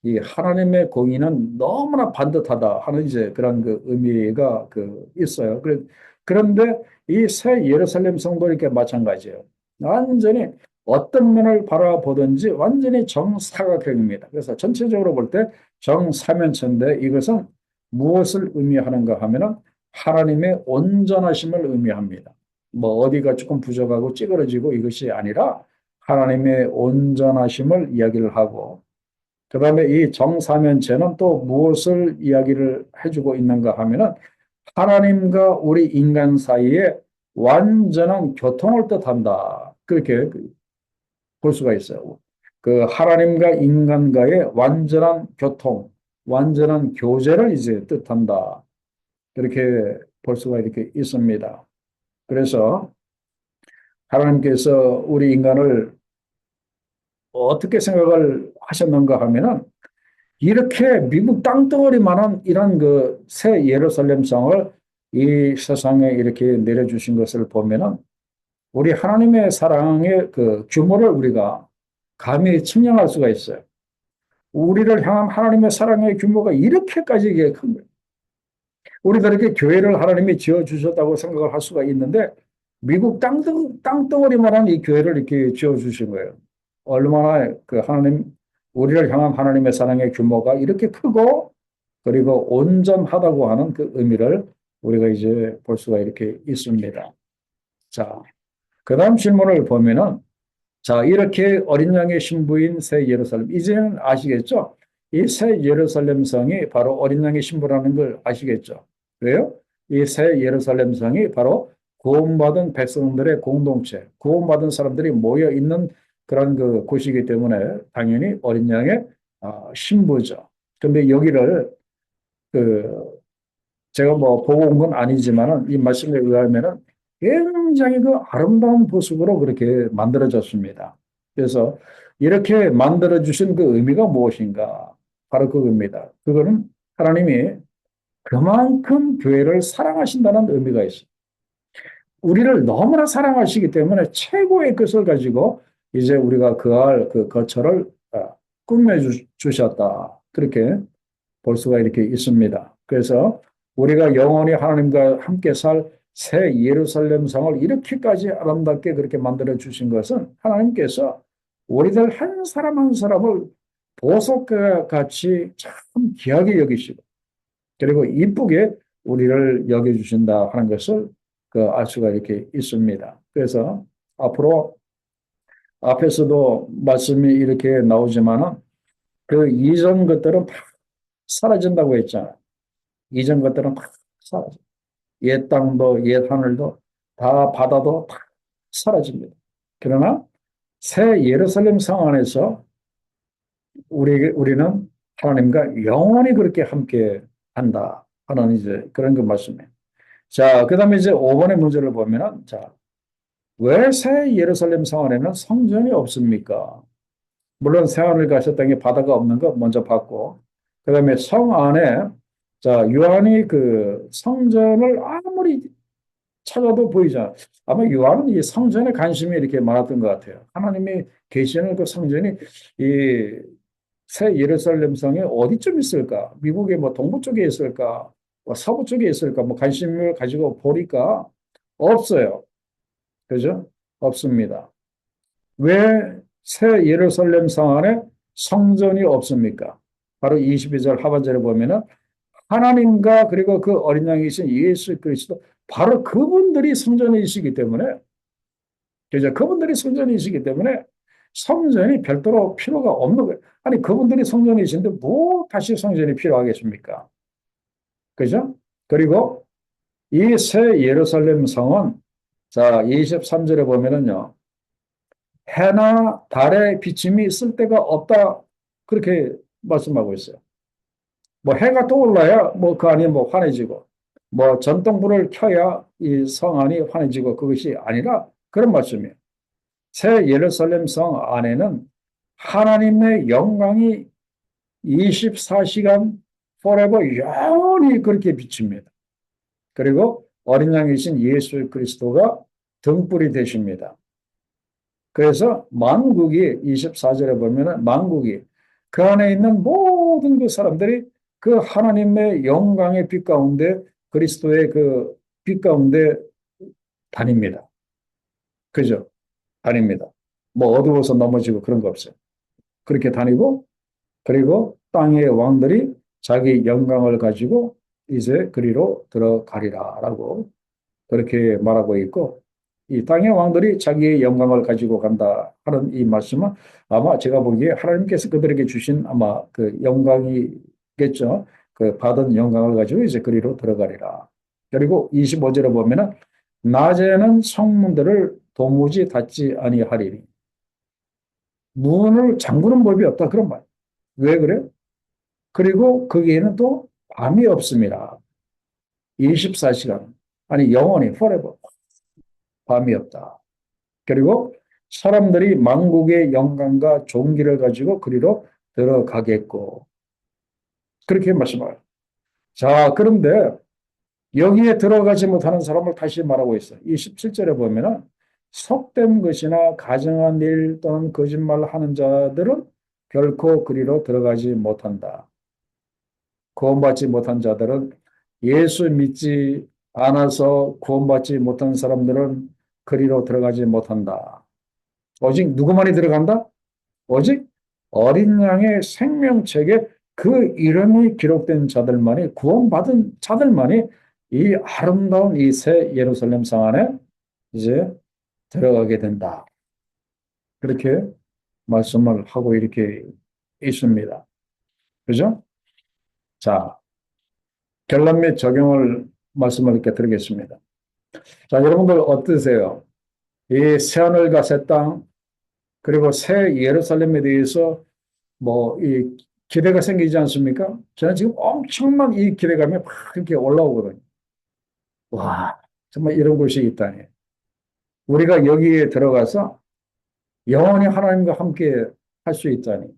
이 하나님의 공의는 너무나 반듯하다 하는 이제 그런 의미가 있어요. 그런데 이 새 예루살렘 성도 이렇게 마찬가지예요. 완전히 어떤 면을 바라보든지 완전히 정사각형입니다. 그래서 전체적으로 볼 때 정사면체인데, 이것은 무엇을 의미하는가 하면은 하나님의 온전하심을 의미합니다. 뭐 어디가 조금 부족하고 찌그러지고 이것이 아니라 하나님의 온전하심을 이야기를 하고, 그 다음에 이 정사면체는 또 무엇을 이야기를 해주고 있는가 하면은 하나님과 우리 인간 사이에 완전한 교통을 뜻한다. 그렇게 볼 수가 있어요. 그 하나님과 인간과의 완전한 교통, 완전한 교제를 이제 뜻한다. 그렇게 볼 수가 이렇게 있습니다. 그래서 하나님께서 우리 인간을 어떻게 생각을 하셨는가 하면은 이렇게 미국 땅덩어리만한 이런 그 새 예루살렘 성을 이 세상에 이렇게 내려주신 것을 보면은 우리 하나님의 사랑의 그 규모를 우리가 감히 측량할 수가 있어요. 우리를 향한 하나님의 사랑의 규모가 이렇게까지 이게 큰 거예요. 우리들에게 교회를 하나님이 지어주셨다고 생각을 할 수가 있는데 미국 땅덩어리만한 이 교회를 이렇게 지어주신 거예요. 얼마나 그 하나님, 우리를 향한 하나님의 사랑의 규모가 이렇게 크고 그리고 온전하다고 하는 그 의미를 우리가 이제 볼 수가 이렇게 있습니다. 자, 그 다음 질문을 보면은 자, 이렇게 어린 양의 신부인 새 예루살렘. 이제는 아시겠죠? 이 새 예루살렘 성이 바로 어린 양의 신부라는 걸 아시겠죠? 왜요? 이 새 예루살렘 성이 바로 구원받은 백성들의 공동체, 구원받은 사람들이 모여 있는 그런 그 곳이기 때문에 당연히 어린 양의 신부죠. 근데 여기를 그 제가 뭐 보고 온 건 아니지만은 이 말씀에 의하면은 굉장히 그 아름다운 보석으로 그렇게 만들어졌습니다. 그래서 이렇게 만들어 주신 그 의미가 무엇인가? 바로 그겁니다. 그거는 하나님이 그만큼 교회를 사랑하신다는 의미가 있어요. 우리를 너무나 사랑하시기 때문에 최고의 것을 가지고 이제 우리가 그할 그 거처를 꾸며 주셨다. 그렇게 볼 수가 이렇게 있습니다. 그래서 우리가 영원히 하나님과 함께 살 새 예루살렘 성을 이렇게까지 아름답게 그렇게 만들어 주신 것은 하나님께서 우리들 한 사람 한 사람을 보석과 같이 참 귀하게 여기시고 그리고 이쁘게 우리를 여겨주신다 하는 것을 그 알 수가 이렇게 있습니다. 그래서 앞으로 앞에서도 말씀이 이렇게 나오지만은 그 이전 것들은 다 사라진다고 했잖아요. 이전 것들은 다 사라져. 옛 땅도 옛 하늘도 다 바다도 다 사라집니다. 그러나 새 예루살렘 성 안에서 우리는 하나님과 영원히 그렇게 함께 한다 하는 이제 그런 그 말씀이에요. 자, 그 다음에 이제 5번의 문제를 보면은, 자, 왜 새 예루살렘 성 안에는 성전이 없습니까? 물론 새하늘 가셨던 게 바다가 없는 거 먼저 봤고, 그 다음에 성 안에, 자, 요한이 그 성전을 아무리 찾아도 보이잖아. 아마 요한은 이 성전에 관심이 이렇게 많았던 것 같아요. 하나님이 계시는 그 성전이 이 새 예루살렘 성에 어디쯤 있을까? 미국의 뭐 동부 쪽에 있을까? 뭐 서부 쪽에 있을까? 뭐 관심을 가지고 보니까 없어요. 그죠? 없습니다. 왜 새 예루살렘 성 안에 성전이 없습니까? 바로 22절 하반절에 보면은 하나님과 그리고 그 어린 양이신 예수 그리스도 바로 그분들이 성전이시기 때문에 그죠? 그분들이 성전이시기 때문에 성전이 별도로 필요가 없는 거예요. 아니 그분들이 성전이신데 뭐 다시 성전이 필요하겠습니까? 그죠? 그리고 이 새 예루살렘 성은 자 23절에 보면은요. 해나 달의 비침이 쓸데가 없다. 그렇게 말씀하고 있어요. 뭐 해가 떠올라야 뭐 그 안이 뭐 환해지고 뭐 전등불을 켜야 이 성 안이 환해지고 그것이 아니라 그런 말씀이에요. 새 예루살렘 성 안에는 하나님의 영광이 24시간 forever 영원히 그렇게 비칩니다. 그리고 어린 양이신 예수 그리스도가 등불이 되십니다. 그래서 만국이 24절에 보면은 만국이 그 안에 있는 모든 그 사람들이 그 하나님의 영광의 빛 가운데 그리스도의 그 빛 가운데 다닙니다. 그죠? 다닙니다. 뭐 어두워서 넘어지고 그런 거 없어요. 그렇게 다니고 그리고 땅의 왕들이 자기 영광을 가지고 이제 그리로 들어가리라라고 그렇게 말하고 있고 이 땅의 왕들이 자기의 영광을 가지고 간다 하는 이 말씀은 아마 제가 보기에 하나님께서 그들에게 주신 아마 그 영광이겠죠. 그 받은 영광을 가지고 이제 그리로 들어가리라. 그리고 25절에 보면은 낮에는 성문들을 도무지 닫지 아니하리니 문을 잠그는 법이 없다 그런 말. 왜 그래요? 그리고 거기에는 또 밤이 없습니다. 24시간 아니 영원히 forever 밤이 없다. 그리고 사람들이 만국의 영광과 존귀를 가지고 그리로 들어가겠고 그렇게 말씀해요. 자, 그런데 여기에 들어가지 못하는 사람을 다시 말하고 있어요. 이 17절에 보면은 속된 것이나 가정한 일 또는 거짓말하는 자들은 결코 그리로 들어가지 못한다. 구원받지 못한 자들은 예수 믿지 않아서 구원받지 못한 사람들은 그리로 들어가지 못한다. 오직 누구만이 들어간다? 오직 어린 양의 생명책에 그 이름이 기록된 자들만이 구원받은 자들만이 이 아름다운 이 새 예루살렘 성 안에 이제 들어가게 된다. 그렇게 말씀을 하고 이렇게 있습니다. 그죠? 자, 결론 및 적용을 말씀을 이렇게 드리겠습니다. 자, 여러분들 어떠세요? 이 새하늘과 새 땅, 그리고 새 예루살렘에 대해서 이 기대가 생기지 않습니까? 저는 지금 엄청난 이 기대감이 막 이렇게 올라오거든요. 와, 정말 이런 곳이 있다니. 우리가 여기에 들어가서 영원히 하나님과 함께 할 수 있다니.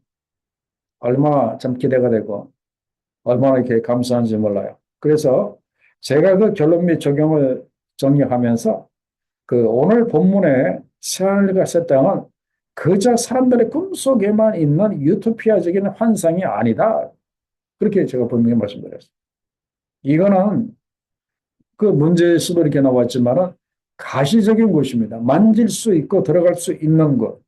얼마나 참 기대가 되고, 얼마나 이렇게 감사한지 몰라요. 그래서 제가 그 결론 및 적용을 정리하면서 그 오늘 본문의 새하늘과 새 땅은 그저 사람들의 꿈속에만 있는 유토피아적인 환상이 아니다. 그렇게 제가 분명히 말씀드렸어요. 이거는 그 문제에서도 이렇게 나왔지만은 가시적인 곳입니다. 만질 수 있고 들어갈 수 있는 곳.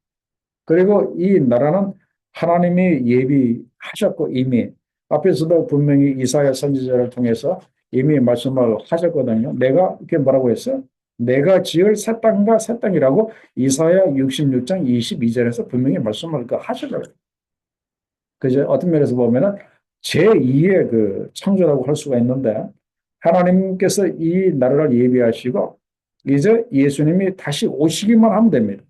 그리고 이 나라는 하나님이 예비하셨고 이미 앞에서도 분명히 이사야 선지자를 통해서 이미 말씀을 하셨거든요. 내가 이렇게 뭐라고 했어요? 내가 지을 새 땅과 새 땅이라고 이사야 66장 22절에서 분명히 말씀을 하셨거든요. 그죠? 어떤 면에서 보면은 제2의 그 창조라고 할 수가 있는데 하나님께서 이 나라를 예비하시고 이제 예수님이 다시 오시기만 하면 됩니다.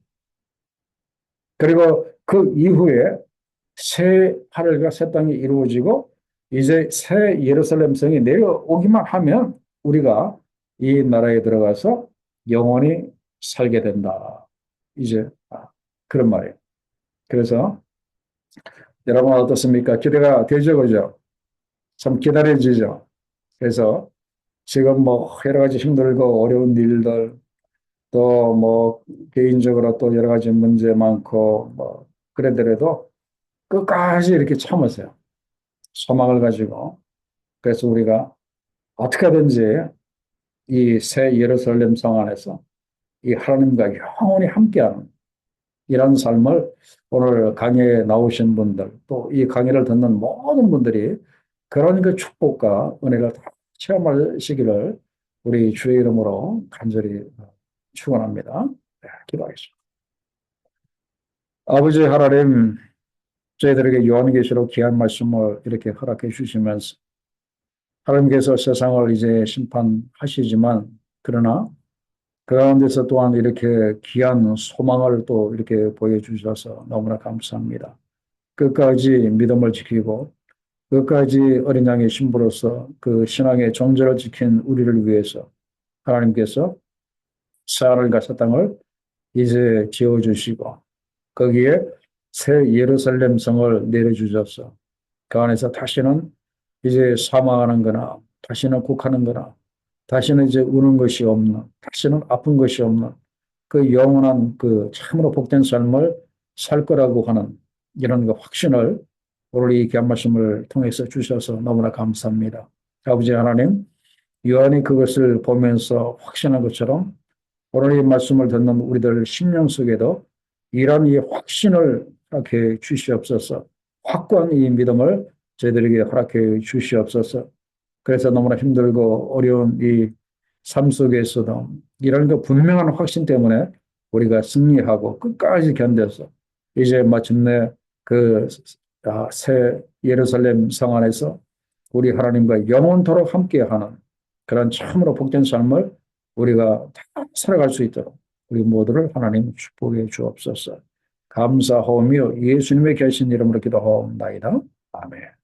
그리고 그 이후에 새 하늘과 새 땅이 이루어지고 이제 새 예루살렘 성이 내려오기만 하면 우리가 이 나라에 들어가서 영원히 살게 된다. 이제 그런 말이에요. 그래서 여러분 어떻습니까? 기대가 되죠, 그죠? 참 기다려지죠. 그래서 지금 여러 가지 힘들고 어려운 일들 또 개인적으로 또 여러 가지 문제 많고 그래더라도 끝까지 이렇게 참으세요. 소망을 가지고. 그래서 우리가 어떻게든지 이 새 예루살렘 성 안에서 이 하나님과 영원히 함께하는 이런 삶을 오늘 강의에 나오신 분들 또 이 강의를 듣는 모든 분들이 그런 그 축복과 은혜를 다 체험하시기를 우리 주의 이름으로 간절히 축원합니다. 네, 기도하겠습니다. 아버지 하나님, 저희들에게 요한계시록 귀한 말씀을 이렇게 허락해 주시면서 하나님께서 세상을 이제 심판하시지만 그러나 그 가운데서 또한 이렇게 귀한 소망을 또 이렇게 보여주셔서 너무나 감사합니다. 끝까지 믿음을 지키고 끝까지 어린 양의 신부로서 그 신앙의 정절을 지킨 우리를 위해서 하나님께서 새하늘과 새 땅을 이제 지어주시고 거기에 새 예루살렘 성을 내려주셔서 그 안에서 다시는 이제 사망하는 거나 다시는 곡하는 거나 다시는 이제 우는 것이 없는 다시는 아픈 것이 없는 그 영원한 그 참으로 복된 삶을 살 거라고 하는 이런 그 확신을 오늘 이 귀한 말씀을 통해서 주셔서 너무나 감사합니다. 아버지 하나님, 요한이 그것을 보면서 확신한 것처럼 오늘 이 말씀을 듣는 우리들 심령 속에도 이런 이 확신을 허락해 주시옵소서. 확고한 이 믿음을 저희들에게 허락해 주시옵소서. 그래서 너무나 힘들고 어려운 이 삶 속에서도 이런 그 분명한 확신 때문에 우리가 승리하고 끝까지 견뎌서 이제 마침내 그 새 예루살렘 성 안에서 우리 하나님과 영원토록 함께하는 그런 참으로 복된 삶을 우리가 다 살아갈 수 있도록 우리 모두를 하나님 축복해 주옵소서. 감사하며 예수님의 계신 이름으로 기도하옵나이다. 아멘.